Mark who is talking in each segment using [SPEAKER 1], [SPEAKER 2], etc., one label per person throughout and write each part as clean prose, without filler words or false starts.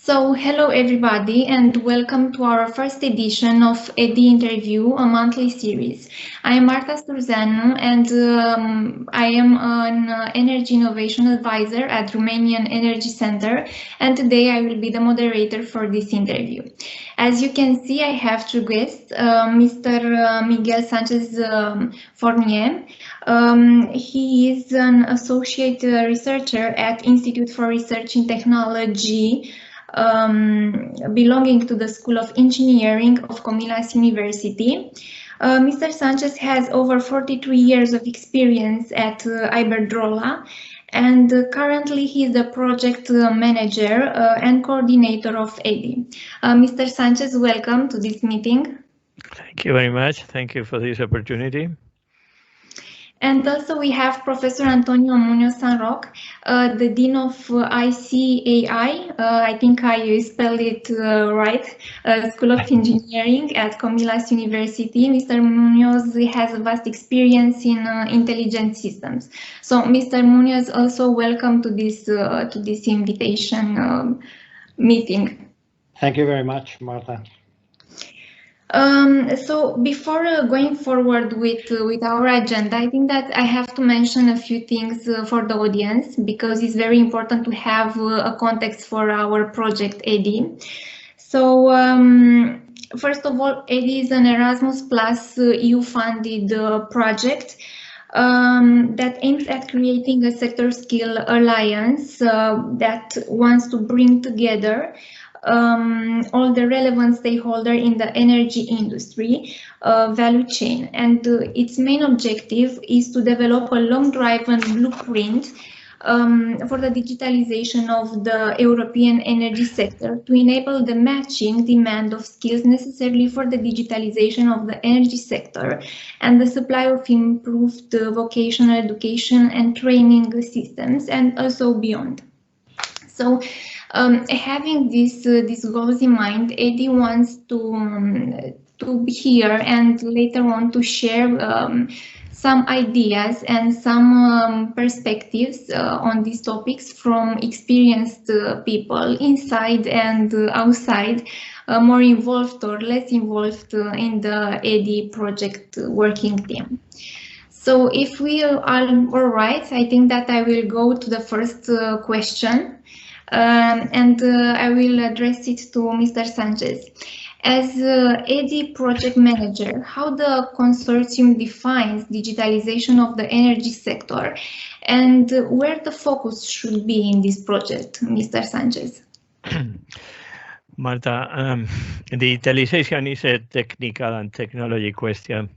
[SPEAKER 1] So, hello everybody, and welcome to our first edition of EDI Interview, a monthly series. I am Marta Sturzanu, and I am an Energy Innovation Advisor at Romanian Energy Center, and today I will be the moderator for this interview. As you can see, I have two guests, Mr. Miguel Sánchez Fornié. He is an associate researcher at Institute for Research in Technology, belonging to the School of Engineering of COMILLAS University. Mr. Sánchez has over 43 years of experience at Iberdrola, and currently he is the project manager and coordinator of EDI. Mr. Sánchez, welcome to this meeting.
[SPEAKER 2] Thank you very much. Thank you for this opportunity.
[SPEAKER 1] And also we have Professor Antonio Muñoz Roque, the Dean of ICAI, I think I spelled it right, School of Engineering at Comillas University. Mr. Muñoz has a vast experience in intelligent systems. So Mr. Muñoz, also welcome to this invitation meeting.
[SPEAKER 3] Thank you very much, Marta.
[SPEAKER 1] So before going forward with our agenda, I think that I have to mention a few things for the audience, because it's very important to have a context for our project EDI. So first of all, EDI is an Erasmus Plus EU-funded project that aims at creating a sector skill alliance that wants to bring together all the relevant stakeholders in the energy industry value chain, and its main objective is to develop a long-driven blueprint for the digitalization of the European energy sector to enable the matching demand of skills necessarily for the digitalization of the energy sector and the supply of improved vocational education and training systems, and also beyond. So having these goals in mind, EDI wants to be here and later on to share some ideas and some perspectives on these topics from experienced people inside and outside, more involved or less involved in the EDI project working team. So if we are all right, I think that I will go to the first question. And I will address it to Mr. Sánchez. As EDI project manager, how the consortium defines digitalization of the energy sector and where the focus should be in this project, Mr. Sánchez?
[SPEAKER 2] Marta, digitalization is a technical and technology question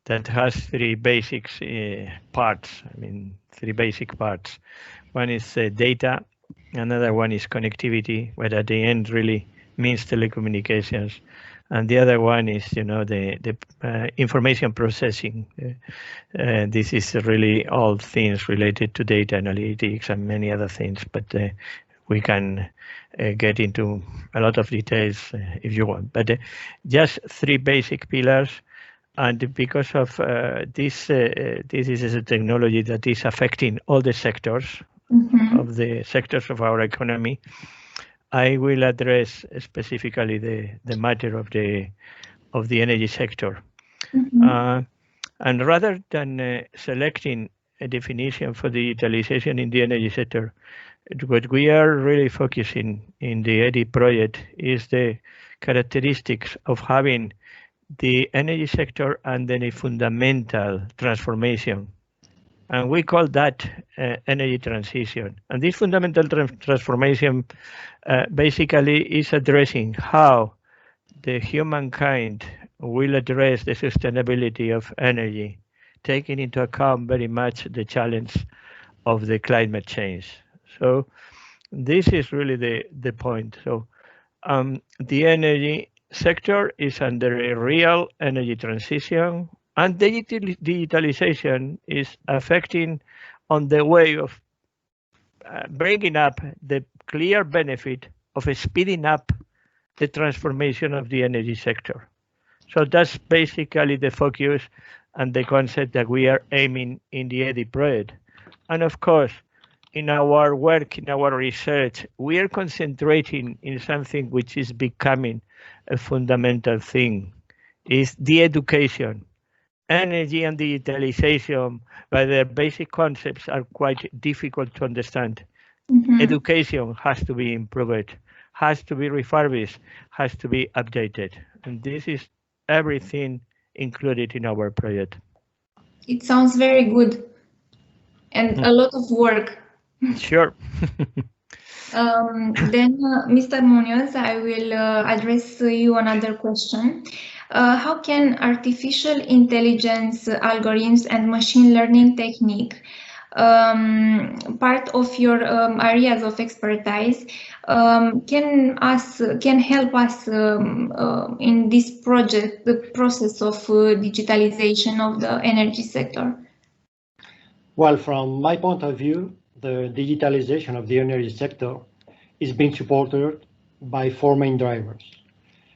[SPEAKER 2] that has three basic parts. Three basic parts. One is data. Another one is connectivity, where at the end really means telecommunications, and the other one is, the information processing. This is really all things related to data analytics and many other things, but we can get into a lot of details if you want. But just three basic pillars, and because of this is a technology that is affecting all the sectors. Mm-hmm. Of the sectors of our economy, I will address specifically the matter of the energy sector. Mm-hmm. And rather than selecting a definition for digitalization in the energy sector, what we are really focusing in the EDI project is the characteristics of having the energy sector under a fundamental transformation. And we call that energy transition. And this fundamental transformation basically is addressing how the humankind will address the sustainability of energy, taking into account very much the challenge of the climate change. So this is really the point. So the energy sector is under a real energy transition, and digitalization is affecting on the way of bringing up the clear benefit of speeding up the transformation of the energy sector. So that's basically the focus and the concept that we are aiming in the EDI project. And of course, in our work, in our research, we are concentrating in something which is becoming a fundamental thing, is the education. Energy and digitalization, by their basic concepts, are quite difficult to understand. Education has to be improved, has to be refurbished, has to be updated. And this is everything included in our project.
[SPEAKER 1] It sounds very good and a lot of work.
[SPEAKER 2] Sure.
[SPEAKER 1] Then, Mr. Muñoz, I will address you another question. How can artificial intelligence algorithms and machine learning technique, part of your areas of expertise, can help us in this project, the process of digitalization of the energy sector?
[SPEAKER 3] Well, from my point of view, the digitalization of the energy sector is being supported by four main drivers.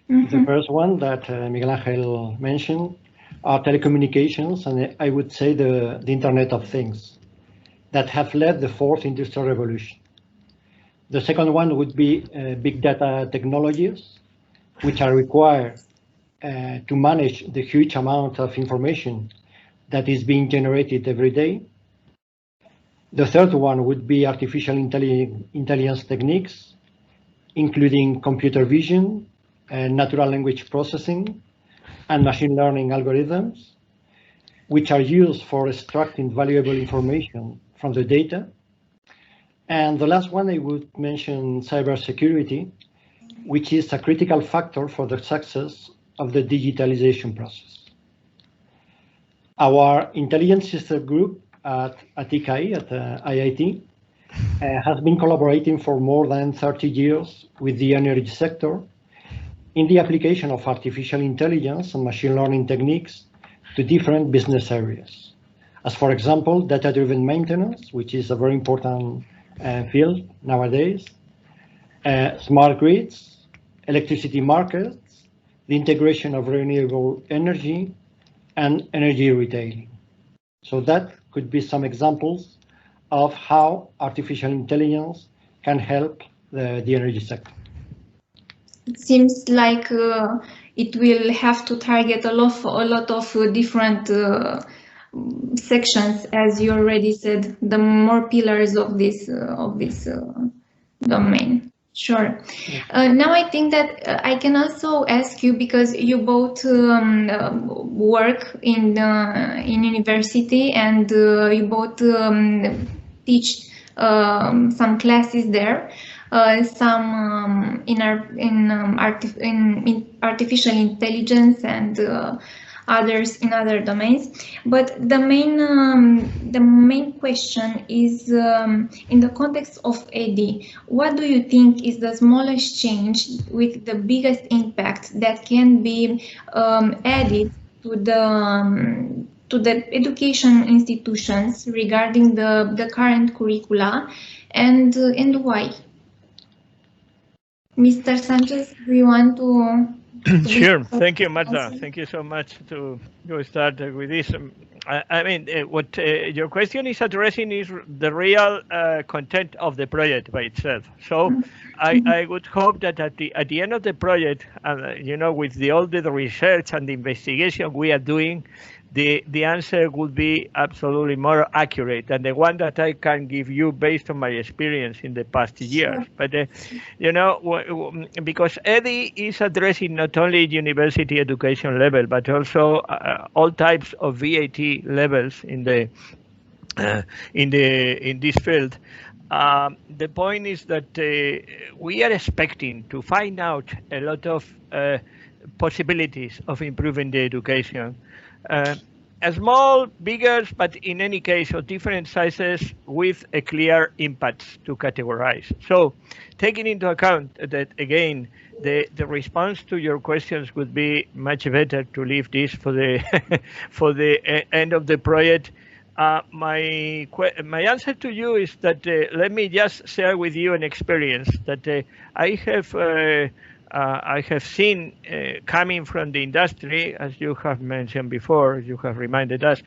[SPEAKER 3] The first one that Miguel Ángel mentioned are telecommunications, and I would say the Internet of Things that have led the fourth industrial revolution. The second one would be big data technologies, which are required to manage the huge amount of information that is being generated every day. The third one would be artificial intelligence techniques, including computer vision, natural language processing, and machine learning algorithms, which are used for extracting valuable information from the data. And the last one, I would mention cybersecurity, which is a critical factor for the success of the digitalization process. Our intelligence system group at ICAI, at IIT, has been collaborating for more than 30 years with the energy sector in the application of artificial intelligence and machine learning techniques to different business areas. As for example, data-driven maintenance, which is a very important field nowadays, smart grids, electricity markets, the integration of renewable energy, and energy retailing. So that could be some examples of how artificial intelligence can help the energy sector.
[SPEAKER 1] It seems like it will have to target a lot of different sections, as you already said, the more pillars of this domain. Sure. Now I think that I can also ask you, because you both work in university and you both teach some classes there. Some in artificial intelligence and others in other domains. But the main question is, in the context of EDI, what do you think is the smallest change with the biggest impact that can be added to the education institutions regarding the current curricula, and why? Mr. Sánchez, do you want to?
[SPEAKER 2] Sure. Thank you, Marta. Thank you so much to start with this. I mean, what your question is addressing is the real content of the project by itself. So I would hope that at the end of the project, you know, with all the research and the investigation we are doing, the answer would be absolutely more accurate than the one that I can give you based on my experience in the past years. But, you know, because EDI is addressing not only university education level, but also all types of VAT levels in this field. The point is that we are expecting to find out a lot of possibilities of improving the education. Small, bigger, but in any case of different sizes with a clear impact to categorize. So taking into account that, again, the response to your questions would be much better to leave this for the for the end of the project. My answer to you is that let me just share with you an experience that I have I have seen coming from the industry, as you have mentioned before, you have reminded us,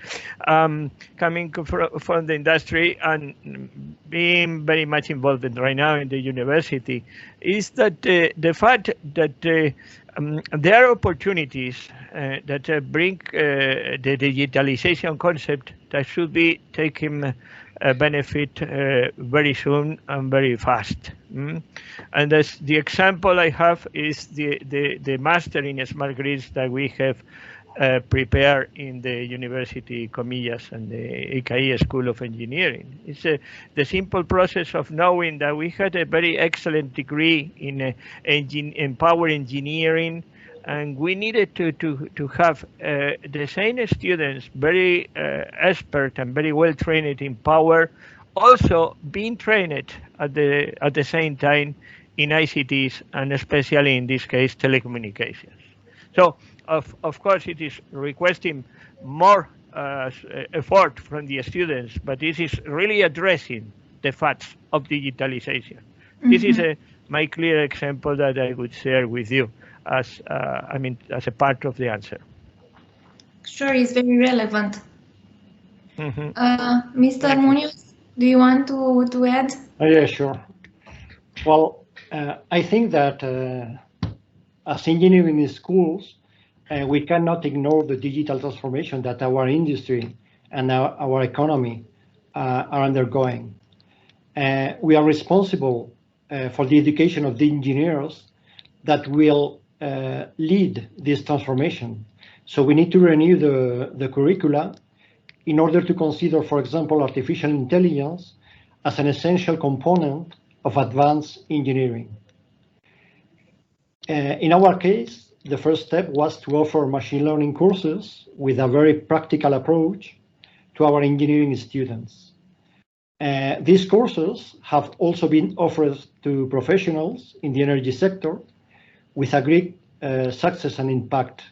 [SPEAKER 2] coming from the industry and being very much involved right now in the university, is that the fact that there are opportunities that bring the digitalization concept that should be taken benefit very soon and very fast. And as the example I have is the master in smart grids that we have prepared in the University COMILLAS and the ICAI School of Engineering. It's the simple process of knowing that we had a very excellent degree in power engineering, and we needed to have the same students, very expert and very well trained in power, also being trained at the same time in ICTs, and especially in this case telecommunications. So of course it is requesting more effort from the students, but this is really addressing the facts of digitalization. This is my clear example that I would share with you as as a part of the answer.
[SPEAKER 1] Sure, it's very relevant. Mr. Muñoz, do you want to add?
[SPEAKER 3] Yeah, sure. Well, I think that as engineering schools, we cannot ignore the digital transformation that our industry and our economy are undergoing. We are responsible for the education of the engineers that will lead this transformation. So we need to renew the curricula in order to consider, for example, artificial intelligence as an essential component of advanced engineering. In our case, the first step was to offer machine learning courses with a very practical approach to our engineering students. These courses have also been offered to professionals in the energy sector with a great success and impact.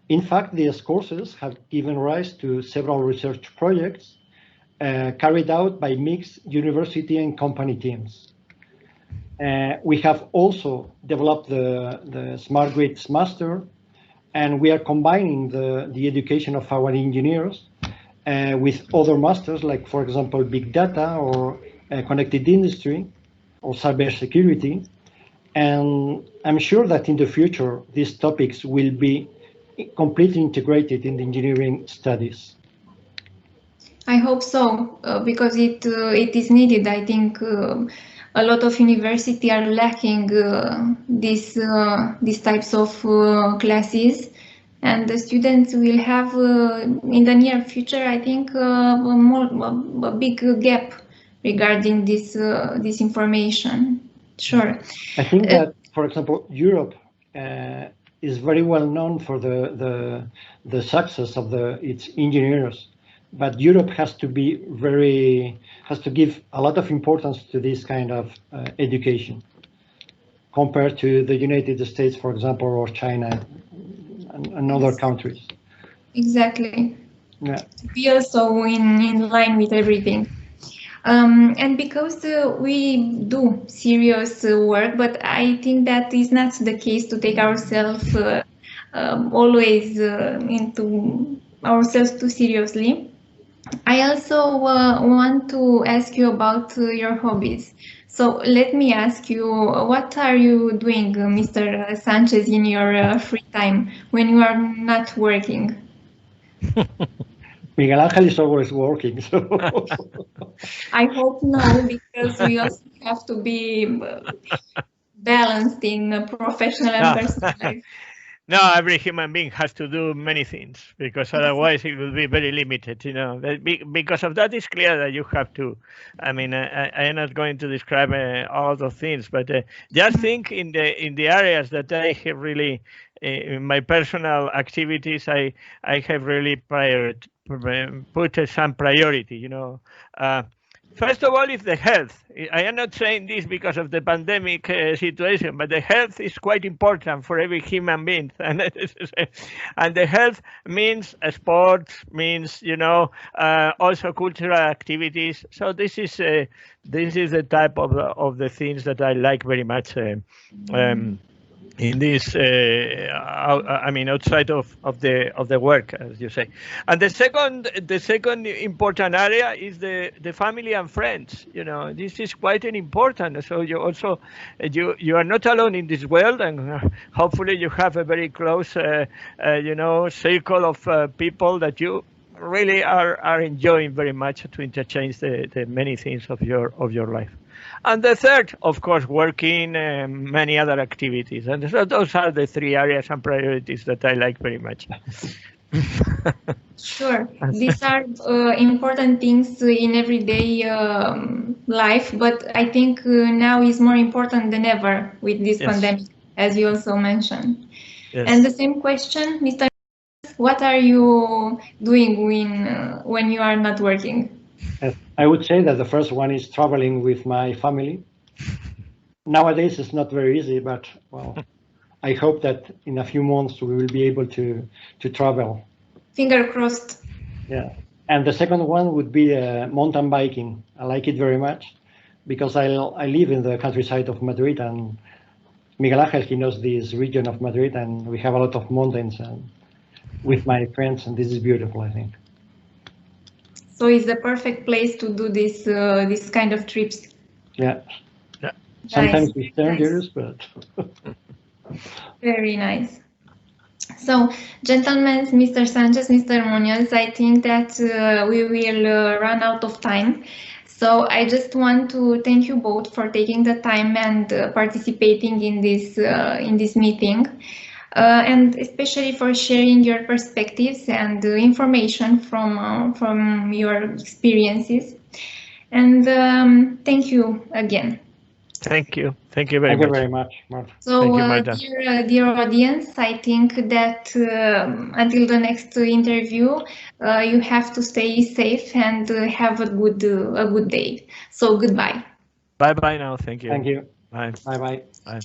[SPEAKER 3] In fact, these courses have given rise to several research projects carried out by mixed university and company teams. We have also developed the Smart Grids Master, and we are combining the education of our engineers with other masters, like, for example, big data or connected industry or cybersecurity. And I'm sure that in the future, these topics will be completely integrated in the engineering studies.
[SPEAKER 1] I hope so, because it is needed. I think a lot of universities are lacking these types of classes, and the students will have in the near future, I think, a big gap regarding this information. Sure.
[SPEAKER 3] I think that, for example, Europe is very well known for the success of its engineers, but Europe has to give a lot of importance to this kind of education compared to the United States, for example, or China and other countries.
[SPEAKER 1] Exactly.
[SPEAKER 3] Yeah.
[SPEAKER 1] To be also in line with everything. And because we do serious work, but I think that is not the case to take ourselves always into ourselves too seriously. I also want to ask you about your hobbies. So let me ask you, what are you doing, Mr. Sánchez, in your free time when you are not working?
[SPEAKER 3] Miguel Ángel is always working, so.
[SPEAKER 1] I hope no, because we also have to be balanced in professional and personal life.
[SPEAKER 2] No, every human being has to do many things, because otherwise it will be very limited, you know. Because of that, it's clear that you have to. I mean, I am not going to describe all those things, but just think in the areas that I have really, in my personal activities, I have really put some priority, you know. First of all, is the health. I am not saying this because of the pandemic situation, but the health is quite important for every human being, and the health means sports, means, you know, also cultural activities. So this is the type of the things that I like very much in this, I mean, outside of the work, as you say. And the second important area is the family and friends. You know, this is quite an important. So you also you are not alone in this world, and hopefully you have a very close, you know, circle of people that you really are enjoying very much to interchange the many things of your life. And the third, of course, working many other activities. And so those are the three areas and priorities that I like very much.
[SPEAKER 1] Sure, these are important things in everyday life, but I think now is more important than ever with this pandemic, as you also mentioned. Yes. And the same question, Mr. What are you doing when you are not working?
[SPEAKER 3] I would say that the first one is traveling with my family. Nowadays, it's not very easy, but well, I hope that in a few months we will be able to travel.
[SPEAKER 1] Finger crossed.
[SPEAKER 3] Yeah, and the second one would be mountain biking. I like it very much because I live in the countryside of Madrid, and Miguel Ángel, he knows this region of Madrid, and we have a lot of mountains and with my friends, and this is beautiful, I think.
[SPEAKER 1] So it's the perfect place to do this this kind of trips.
[SPEAKER 3] Yeah. Yeah. Sometimes it's dangerous, but
[SPEAKER 1] very nice. So, gentlemen, Mr. Sánchez, Mr. Muñoz, I think that we will run out of time. So I just want to thank you both for taking the time and participating in this meeting. And especially for sharing your perspectives and information from your experiences. And thank you again.
[SPEAKER 2] Thank you. Thank you very much.
[SPEAKER 3] Thank you very much, Marta.
[SPEAKER 1] So, dear audience, I think that until the next interview, you have to stay safe and have a good day. So, goodbye.
[SPEAKER 2] Bye-bye now. Thank you.
[SPEAKER 3] Thank you.
[SPEAKER 2] Bye.
[SPEAKER 3] Bye-bye.
[SPEAKER 2] Bye.